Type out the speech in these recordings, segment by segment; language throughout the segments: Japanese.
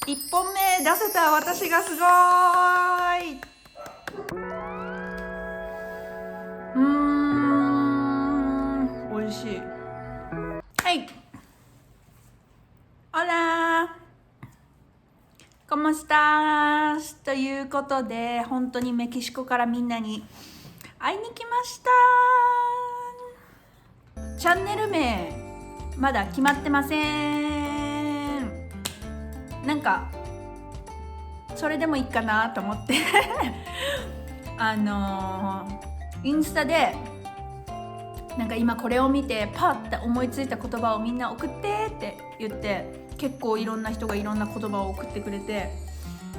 1本目出せた私がすごーい。美味しい。はい。オラーコモスタースということで、本当にメキシコからみんなに会いに来ました。チャンネル名まだ決まってません。なんかそれでもいいかなと思ってインスタでなんか今これを見てパッて思いついた言葉をみんな送ってって言って、結構いろんな人がいろんな言葉を送ってくれて、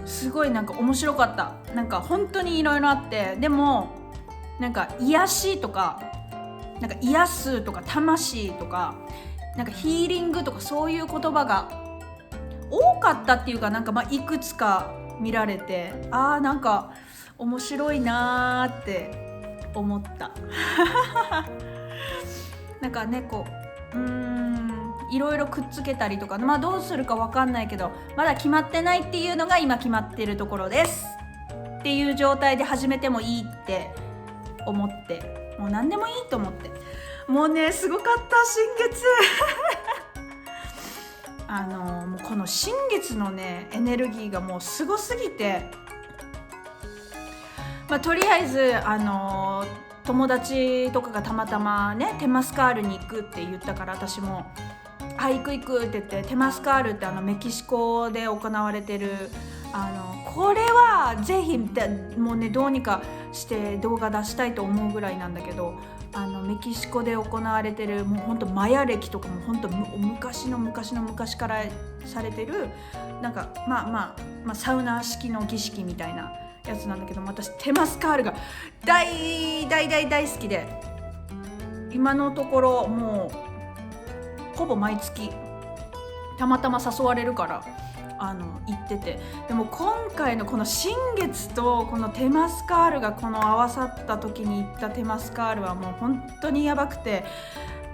すごいなんか面白かった。なんか本当にいろいろあって、でもなんか癒しとかなんか癒すとか魂とかなんかヒーリングとかそういう言葉が多かったっていうか、なんかいくつか見られて、なんか面白いなーって思ったなんかね、こういろいろくっつけたりとか、どうするか分かんないけど、まだ決まってないっていうのが今決まってるところですっていう状態で始めてもいいって思って、もう何でもいいと思って、もうねすごかった新月もうこの新月のねエネルギーがもうすごすぎて、とりあえず友達とかがたまたまねテマスカールに行くって言ったから、私も行くって言って、テマスカールってメキシコで行われてるこれはぜひもうねどうにかして動画出したいと思うぐらいなんだけど、メキシコで行われてるもうほんとマヤ歴とかもほんと昔の昔からされてるなんかサウナ式の儀式みたいなやつなんだけど、私テマスカールが大好きで、今のところもうほぼ毎月たまたま誘われるから行ってて、でも今回のこの新月とこのテマスカールがこの合わさった時に行ったテマスカールはもう本当にやばくて、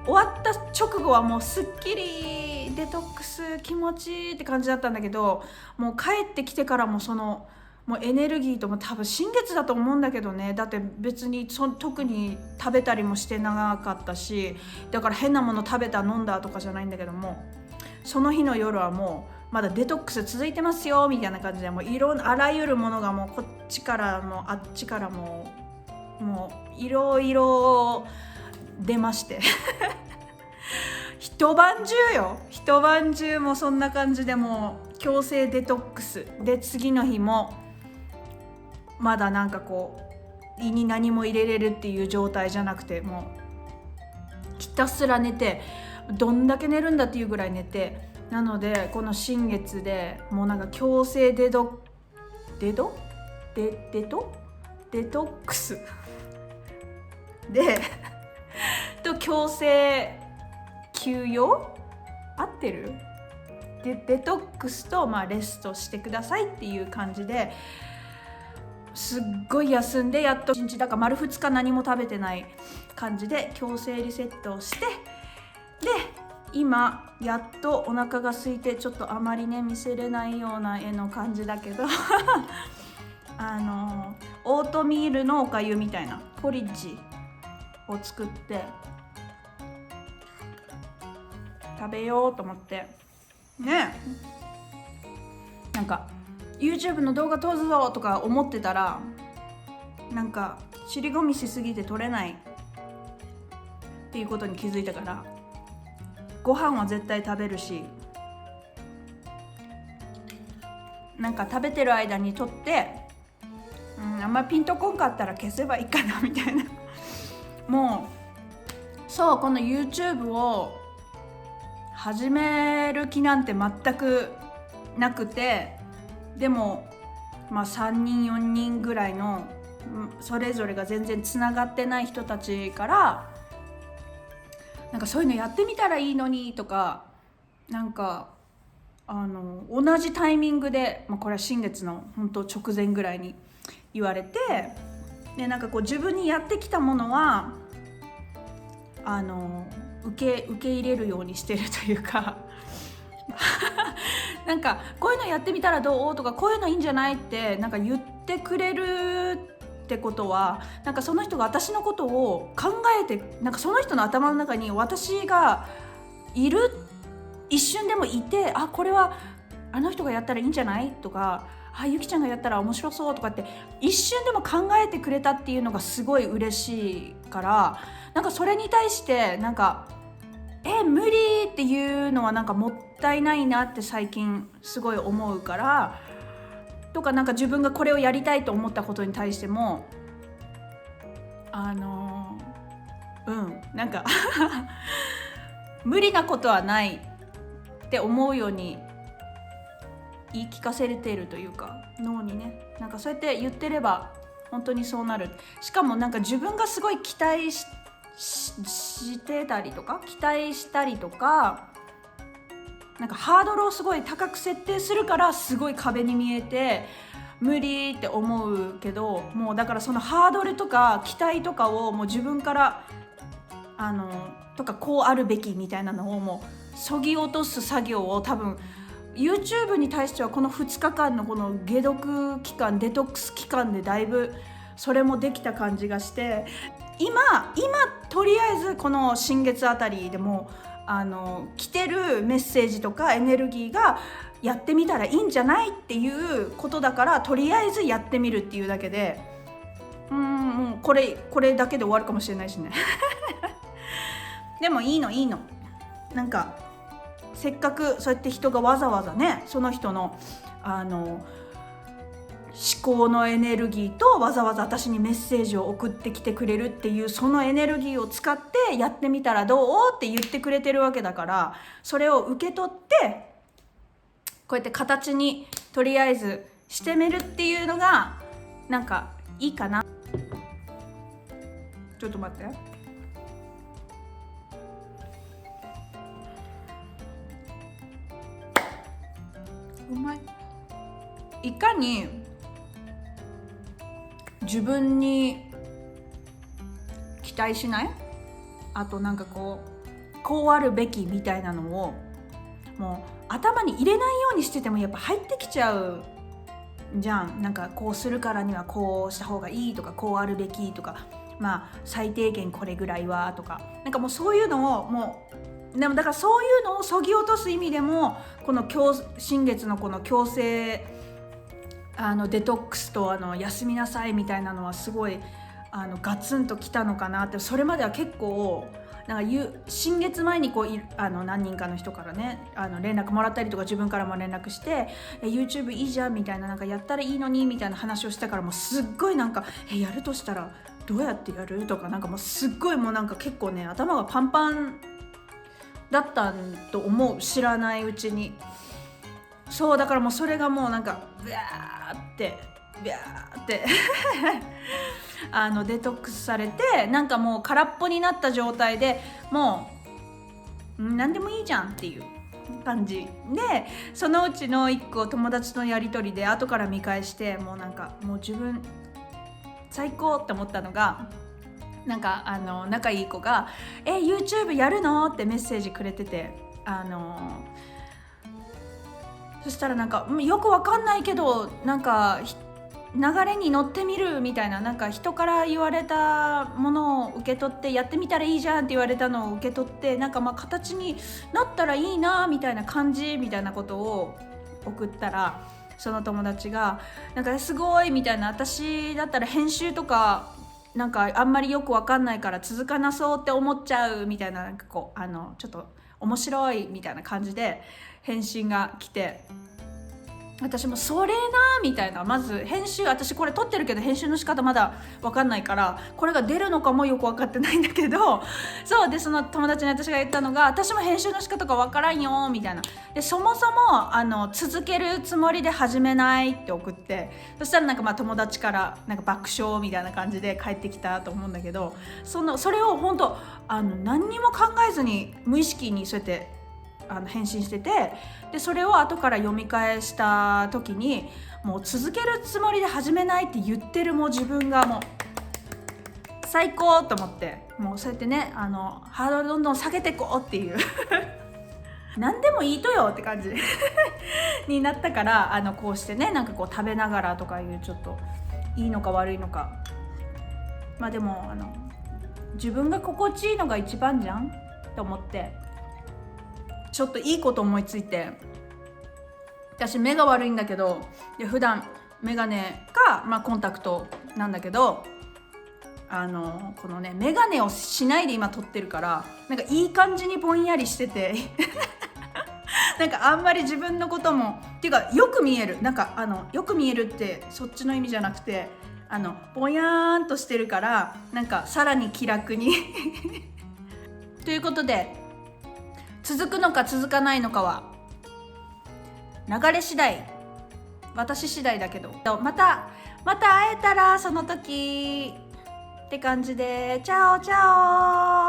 終わった直後はもうすっきりデトックス気持ちいいって感じだったんだけど、もう帰ってきてからももうエネルギーとも多分新月だと思うんだけどね、だって別に特に食べたりもしてなかったし、だから変なもの食べた飲んだとかじゃないんだけども、その日の夜はもうまだデトックス続いてますよみたいな感じで、もうあらゆるものがもうこっちからもあっちからもいろいろ出まして一晩中もそんな感じで、もう強制デトックスで、次の日もまだなんかこう胃に何も入れれるっていう状態じゃなくて、もうひたすら寝て、どんだけ寝るんだっていうぐらい寝て、なのでこの新月でもうなんか強制デトックスでと強制休養合ってる？でデトックスとレストしてくださいっていう感じで、すっごい休んで、やっと1日だから丸2日何も食べてない感じで強制リセットをして、で今やっとお腹が空いて、ちょっとあまりね見せれないような絵の感じだけどオートミールのおかゆみたいなポリッジを作って食べようと思ってね。なんか YouTube の動画撮るぞとか思ってたら、なんか尻込みしすぎて撮れないっていうことに気づいたから、ご飯は絶対食べるし、なんか食べてる間に撮って、あんまピンとこんかったら消せばいいかなみたいなもうそう、この YouTube を始める気なんて全くなくて、でも3人4人ぐらいのそれぞれが全然つながってない人たちから、なんかそういうのやってみたらいいのにとか、なんか同じタイミングで、これは新月の本当直前ぐらいに言われて、でなんかこう自分にやってきたものは受け入れるようにしてるというかなんかこういうのやってみたらどうとか、こういうのいいんじゃないってなんか言ってくれるってことは、なんかその人が私のことを考えて、なんかその人の頭の中に私がいる、一瞬でもいて、あ、これはあの人がやったらいいんじゃないとか、あ、ゆきちゃんがやったら面白そうとかって一瞬でも考えてくれたっていうのがすごい嬉しいから、なんかそれに対してなんか無理っていうのはなんかもったいないなって最近すごい思うから、とかなんか自分がこれをやりたいと思ったことに対してもなんか無理なことはないって思うように言い聞かせれているというか、脳にね、なんかそうやって言ってれば本当にそうなる。しかもなんか自分がすごい期待してたりとか、期待したりとか、なんかハードルをすごい高く設定するからすごい壁に見えて無理って思うけど、もうだからそのハードルとか期待とかをもう自分からとかこうあるべきみたいなのをもうそぎ落とす作業を多分 YouTube に対してはこの2日間のこの解毒期間、デトックス期間でだいぶそれもできた感じがして、今とりあえずこの新月あたりでも来てるメッセージとかエネルギーがやってみたらいいんじゃないっていうことだから、とりあえずやってみるっていうだけで、もうこれだけで終わるかもしれないしねでもいいのなんかせっかくそうやって人がわざわざね、その人の思考のエネルギーとわざわざ私にメッセージを送ってきてくれるっていう、そのエネルギーを使ってやってみたらどうって言ってくれてるわけだから、それを受け取ってこうやって形にとりあえずしてみるっていうのがなんかいいかな。ちょっと待って、うまい。いかに自分に期待しない、あとなんかこうあるべきみたいなのをもう頭に入れないようにしててもやっぱ入ってきちゃうじゃん。なんかこうするからにはこうした方がいいとか、こうあるべきとか、まあ最低限これぐらいはとか、なんかもうそういうのをもう、でもだからそういうのをそぎ落とす意味でもこの新月のこの強制デトックスと休みなさいみたいなのはすごいガツンときたのかなって。それまでは結構なんか新月前にこう何人かの人からね連絡もらったりとか、自分からも連絡してYouTube いいじゃんみたいな、なんかやったらいいのにみたいな話をしたから、もうすっごいなんかやるとしたらどうやってやるとか、なんかもうすっごいもうなんか結構ね頭がパンパンだったと思う、知らないうちに。そうだからもうそれがもうなんかビャーってデトックスされて、なんかもう空っぽになった状態でもう何でもいいじゃんっていう感じで、そのうちの一個友達のやり取りで後から見返して、もうなんかもう自分最高って思ったのが、なんか仲いい子がYouTube やるのってメッセージくれてて、そしたらなんかよくわかんないけどなんか流れに乗ってみるみたいな、なんか人から言われたものを受け取ってやってみたらいいじゃんって言われたのを受け取って、なんかまあ形になったらいいなみたいな感じみたいなことを送ったら、その友達がなんかすごいみたいな、私だったら編集とかなんかあんまりよくわかんないから続かなそうって思っちゃうみたいな、なんかこうちょっと面白いみたいな感じで返信が来て、私もそれなみたいな、まず編集、私これ撮ってるけど編集の仕方まだ分かんないからこれが出るのかもよく分かってないんだけど、そうでその友達に私が言ったのが、私も編集の仕方が分からんよみたいな、でそもそも続けるつもりで始めないって送って、そしたらなんかまあ友達からなんか爆笑みたいな感じで帰ってきたと思うんだけど、それを本当何にも考えずに無意識にそうやって返信してて、でそれを後から読み返した時に、もう続けるつもりで始めないって言ってるもう自分がもう最高と思って、もうそうやってねハードルどんどん下げていこうっていう何でもいいとよって感じになったから、こうしてね、なんかこう食べながらとかいう、ちょっといいのか悪いのか、まあでも自分が心地いいのが一番じゃんと思って、ちょっといいこと思いついて、私目が悪いんだけど、普段メガネか、コンタクトなんだけど、このねメガネをしないで今撮ってるから、なんかいい感じにぼんやりしててなんかあんまり自分のこともっていうか、よく見える、なんかよく見えるってそっちの意味じゃなくて、ぼやーんとしてるから、なんかさらに気楽にということで、続くのか続かないのかは流れ次第、私次第だけど、また会えたらその時って感じで、チャオチャオ。